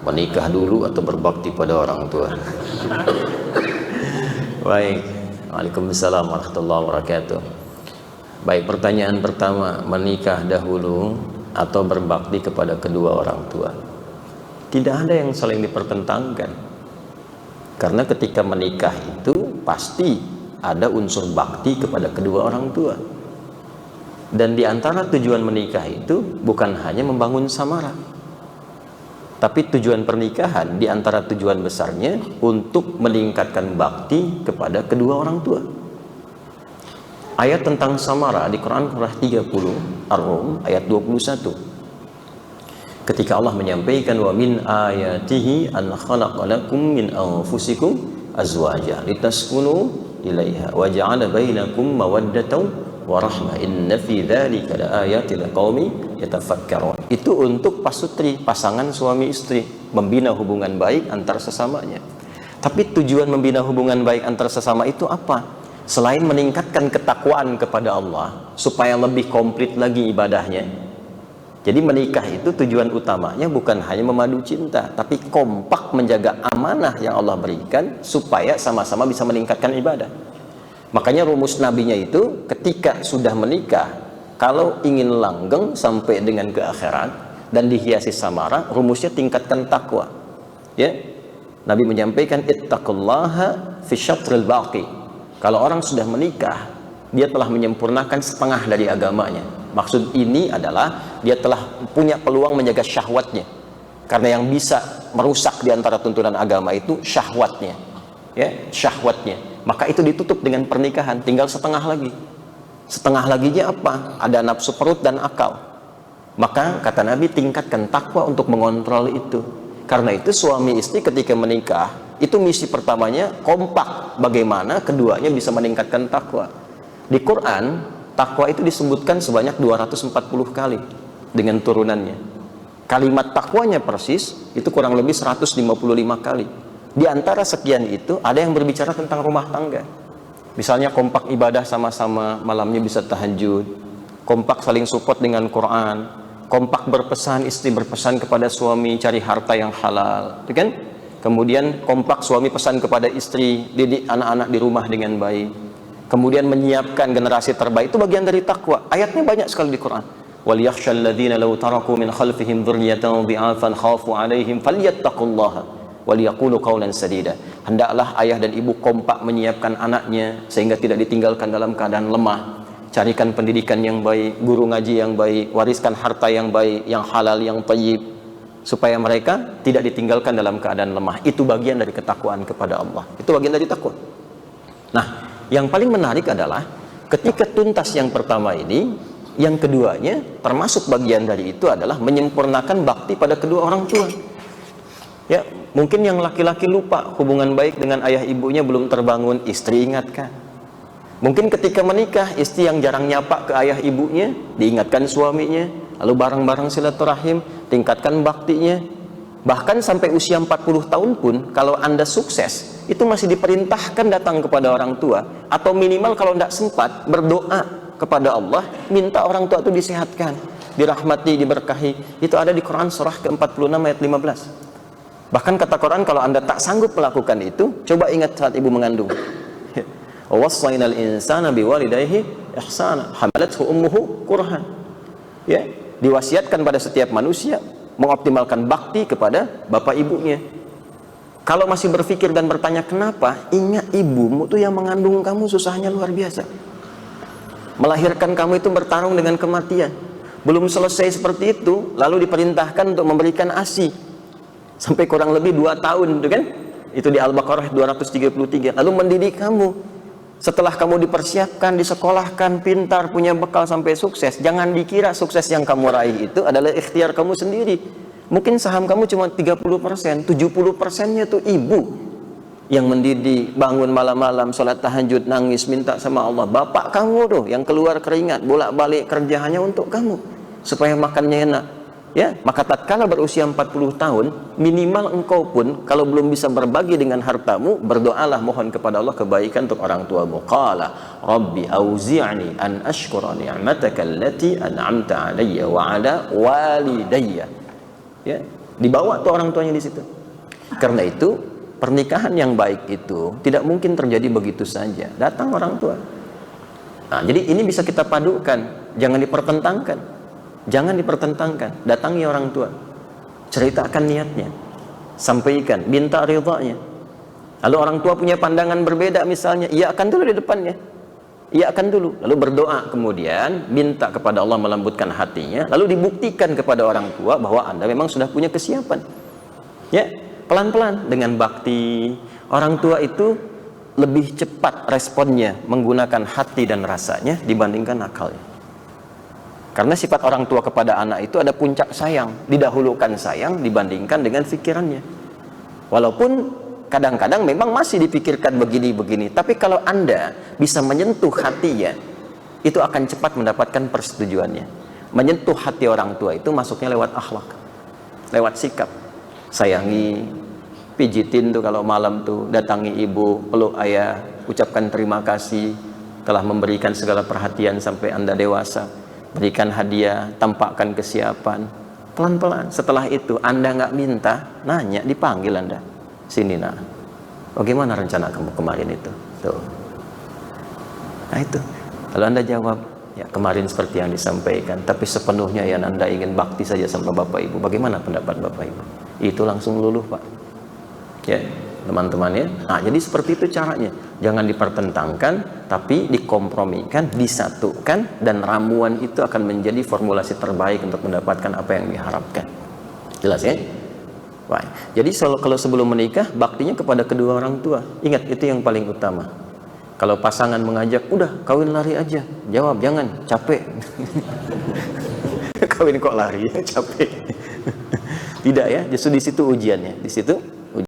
Menikah dulu atau berbakti pada orang tua? Baik. Waalaikumsalam warahmatullahi wabarakatuh. Baik, pertanyaan pertama, menikah dahulu atau berbakti kepada kedua orang tua? Tidak ada yang saling dipertentangkan. Karena ketika menikah itu pasti ada unsur bakti kepada kedua orang tua. Dan di antara tujuan menikah itu bukan hanya membangun samara, tapi tujuan pernikahan di antara tujuan besarnya untuk meningkatkan bakti kepada kedua orang tua. Ayat tentang samara di Quran surah 30 Ar-Rum ayat 21. Ketika Allah menyampaikan wa min ayatihi an khalaqalakum min anfusikum azwaja litaskunu ilaiha wa ja'ala bainakum mawaddatan wa rahmah inna fi dzalika laayatil liqaumin yatafakkarun. Itu untuk pasutri, pasangan suami istri, membina hubungan baik antar sesamanya. Tapi tujuan membina hubungan baik antar sesama itu apa? Selain meningkatkan ketakwaan kepada Allah supaya lebih komplit lagi ibadahnya. Jadi menikah itu tujuan utamanya bukan hanya memadu cinta, tapi kompak menjaga amanah yang Allah berikan supaya sama-sama bisa meningkatkan ibadah. Makanya rumus nabinya itu ketika sudah menikah, kalau ingin langgeng sampai dengan ke akhirat dan dihiasi samara, rumusnya tingkatkan takwa. Ya, Nabi menyampaikan ittaqullaha fi syatril baqi. Kalau orang sudah menikah, dia telah menyempurnakan setengah dari agamanya. Maksud ini adalah dia telah punya peluang menjaga syahwatnya. Karena yang bisa merusak di antara tuntunan agama itu syahwatnya. Ya, syahwatnya. Maka itu ditutup dengan pernikahan, tinggal setengah lagi. Setengah laginya apa? Ada nafsu perut dan akal. Maka kata Nabi, tingkatkan takwa untuk mengontrol itu. Karena itu suami istri ketika menikah, itu misi pertamanya kompak bagaimana keduanya bisa meningkatkan takwa. Di Quran, takwa itu disebutkan sebanyak 240 kali dengan turunannya. Kalimat takwanya persis itu kurang lebih 155 kali. Di antara sekian itu ada yang berbicara tentang rumah tangga. Misalnya kompak ibadah sama-sama, malamnya bisa tahajud, kompak saling support dengan Quran, kompak berpesan, istri berpesan kepada suami cari harta yang halal, kan? Kemudian kompak suami pesan kepada istri didik anak-anak di rumah dengan baik. Kemudian menyiapkan generasi terbaik, itu bagian dari takwa. Ayatnya banyak sekali di Quran. Wal yakhshal ladzina law taraku min khalfihim dzurriyyatan dhi'afan khafu 'alaihim falyattaqullaha waliyaqulu qawlan sadida. Hendaklah ayah dan ibu kompak menyiapkan anaknya sehingga tidak ditinggalkan dalam keadaan lemah. Carikan pendidikan yang baik, guru ngaji yang baik, wariskan harta yang baik, yang halal, yang thayyib, supaya mereka tidak ditinggalkan dalam keadaan lemah. Itu bagian dari ketakwaan kepada Allah. Itu bagian dari takwa. Nah, yang paling menarik adalah ketika tuntas yang pertama ini, yang keduanya termasuk bagian dari itu adalah menyempurnakan bakti pada kedua orang tua. Ya, mungkin yang laki-laki lupa hubungan baik dengan ayah ibunya belum terbangun, istri ingatkan. Mungkin ketika menikah, istri yang jarang nyapa ke ayah ibunya, diingatkan suaminya, lalu bareng-bareng silaturahim, tingkatkan baktinya. Bahkan sampai usia 40 tahun pun, kalau Anda sukses, itu masih diperintahkan datang kepada orang tua, atau minimal kalau tidak sempat, berdoa kepada Allah, minta orang tua itu disehatkan, dirahmati, diberkahi. Itu ada di Quran surah ke-46 ayat 15. Bahkan kata Quran, kalau Anda tak sanggup melakukan itu, coba ingat saat ibu mengandung. Wassaynal insana biwalidayhi ihsana hamalathu ummuhu kurhan. Ya, diwasiatkan pada setiap manusia mengoptimalkan bakti kepada bapak ibunya. Kalau masih berpikir dan bertanya kenapa, ingat ibumu tuh yang mengandung kamu susahnya luar biasa. Melahirkan kamu itu bertarung dengan kematian. Belum selesai seperti itu, lalu diperintahkan untuk memberikan ASI. Sampai kurang lebih 2 tahun, itu kan? Itu di Al-Baqarah 233. Lalu mendidik kamu. Setelah kamu dipersiapkan, disekolahkan, pintar, punya bekal sampai sukses, jangan dikira sukses yang kamu raih itu adalah ikhtiar kamu sendiri. Mungkin saham kamu cuma 30%, 70%-nya tuh ibu yang mendidik, bangun malam-malam, sholat tahajud, nangis, minta sama Allah. Bapak kamu tuh yang keluar keringat, bolak-balik kerja hanya untuk kamu, supaya makannya enak. Ya, maka tatkala berusia 40 tahun, minimal engkau pun kalau belum bisa berbagi dengan hartamu, berdoalah mohon kepada Allah kebaikan untuk orang tuamu. Qala rabbi auzi'ni an ashkura ni'mataka allati an'amta 'alayya wa 'ala walidayya. Ya, Dibawa tuh orang tuanya di situ. Karena itu pernikahan yang baik itu tidak mungkin terjadi begitu saja. Datang orang tua. Nah, jadi ini bisa kita padukan, jangan dipertentangkan. Jangan dipertentangkan. Datangi orang tua. Ceritakan niatnya. Sampaikan, minta ridhanya. Lalu orang tua punya pandangan berbeda misalnya, iakan dulu di depannya. Iakan dulu, lalu berdoa, kemudian minta kepada Allah melembutkan hatinya, lalu dibuktikan kepada orang tua bahwa Anda memang sudah punya kesiapan. Ya, pelan-pelan dengan bakti. Orang tua itu lebih cepat responnya menggunakan hati dan rasanya dibandingkan akalnya. Karena sifat orang tua kepada anak itu ada puncak sayang, didahulukan sayang dibandingkan dengan pikirannya. Walaupun kadang-kadang memang masih dipikirkan begini-begini, tapi kalau Anda bisa menyentuh hatinya, itu akan cepat mendapatkan persetujuannya. Menyentuh hati orang tua itu masuknya lewat akhlak, lewat sikap. Sayangi, pijitin tuh kalau malam tuh, datangi ibu, peluk ayah, ucapkan terima kasih telah memberikan segala perhatian sampai Anda dewasa. Berikan hadiah, tampakkan kesiapan. Pelan-pelan. Setelah itu Anda nggak minta, nanya, dipanggil Anda. Sini nak, bagaimana rencana kamu kemarin itu? Tuh. Nah itu, kalau Anda jawab, ya kemarin seperti yang disampaikan, tapi sepenuhnya ya Anda ingin bakti saja sama Bapak Ibu. Bagaimana pendapat Bapak Ibu? Itu langsung luluh Pak. Ya teman-teman ya. Nah jadi seperti itu caranya. Jangan dipertentangkan, tapi dikompromikan, disatukan, dan ramuan itu akan menjadi formulasi terbaik untuk mendapatkan apa yang diharapkan. Jelas ya? Baik. Jadi kalau sebelum menikah, baktinya kepada kedua orang tua. Ingat, itu yang paling utama. Kalau pasangan mengajak, udah kawin lari aja. Jawab, jangan, capek. Kawin kok lari, capek. Tidak ya, justru di situ ujiannya. Di situ